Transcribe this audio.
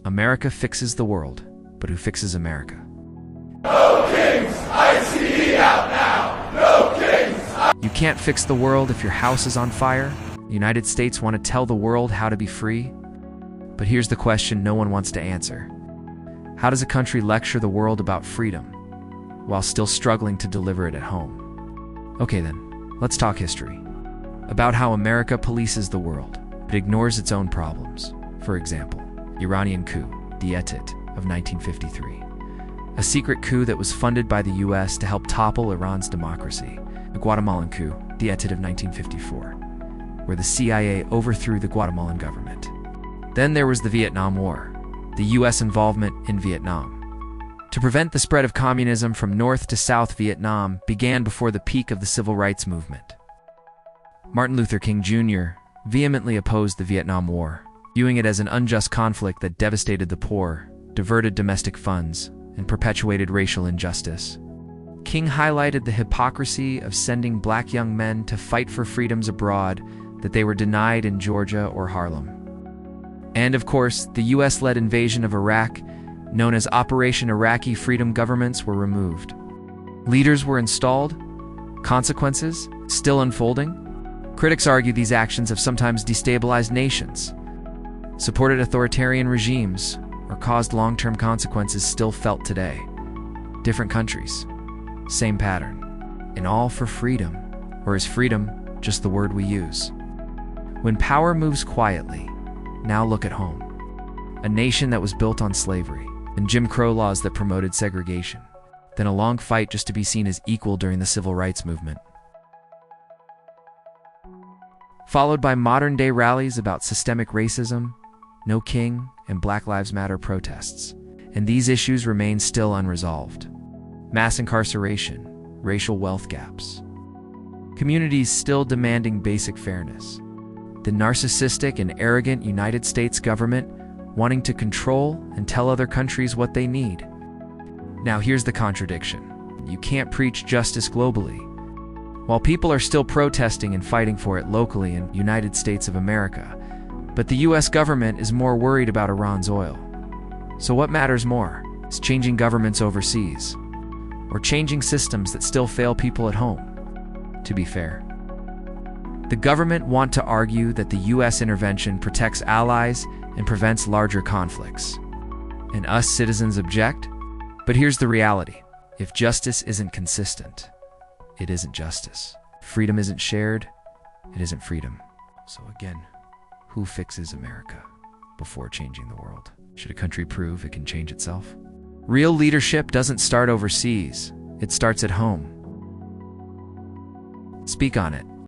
America fixes the world, but who fixes America? No kings! ICE out now! No kings! You can't fix the world if your house is on fire. The United States want to tell the world how to be free. But here's the question no one wants to answer. How does a country lecture the world about freedom while still struggling to deliver it at home? Okay then, let's talk history. About how America polices the world, but ignores its own problems. For example, Iranian coup, the Etit of 1953. A secret coup that was funded by the US to help topple Iran's democracy. The Guatemalan coup, the Etit of 1954, where the CIA overthrew the Guatemalan government. Then there was the Vietnam War, the US involvement in Vietnam. To prevent the spread of communism from North to South Vietnam began before the peak of the civil rights movement. Martin Luther King Jr. vehemently opposed the Vietnam War, viewing it as an unjust conflict that devastated the poor, diverted domestic funds, and perpetuated racial injustice. King highlighted the hypocrisy of sending black young men to fight for freedoms abroad that they were denied in Georgia or Harlem. And of course, the US-led invasion of Iraq, known as Operation Iraqi Freedom Governments, were removed. Leaders were installed, consequences still unfolding. Critics argue these actions have sometimes destabilized nations, supported authoritarian regimes, or caused long-term consequences still felt today. Different countries, same pattern, and all for freedom. Or is freedom just the word we use? When power moves quietly, now look at home. A nation that was built on slavery and Jim Crow laws that promoted segregation. Then a long fight just to be seen as equal during the civil rights movement. Followed by modern-day rallies about systemic racism, no king, and Black Lives Matter protests. And these issues remain still unresolved. Mass incarceration, racial wealth gaps. Communities still demanding basic fairness. The narcissistic and arrogant United States government wanting to control and tell other countries what they need. Now here's the contradiction. You can't preach justice globally, while people are still protesting and fighting for it locally in the United States of America. But the US government is more worried about Iran's oil. So what matters more? Is changing governments overseas, or changing systems that still fail people at home? To be fair, the government want to argue that the US intervention protects allies and prevents larger conflicts. And us citizens object? But here's the reality. If justice isn't consistent, it isn't justice. Freedom isn't shared, it isn't freedom. So again, who fixes America before changing the world? Should a country prove it can change itself? Real leadership doesn't start overseas, it starts at home. Speak on it.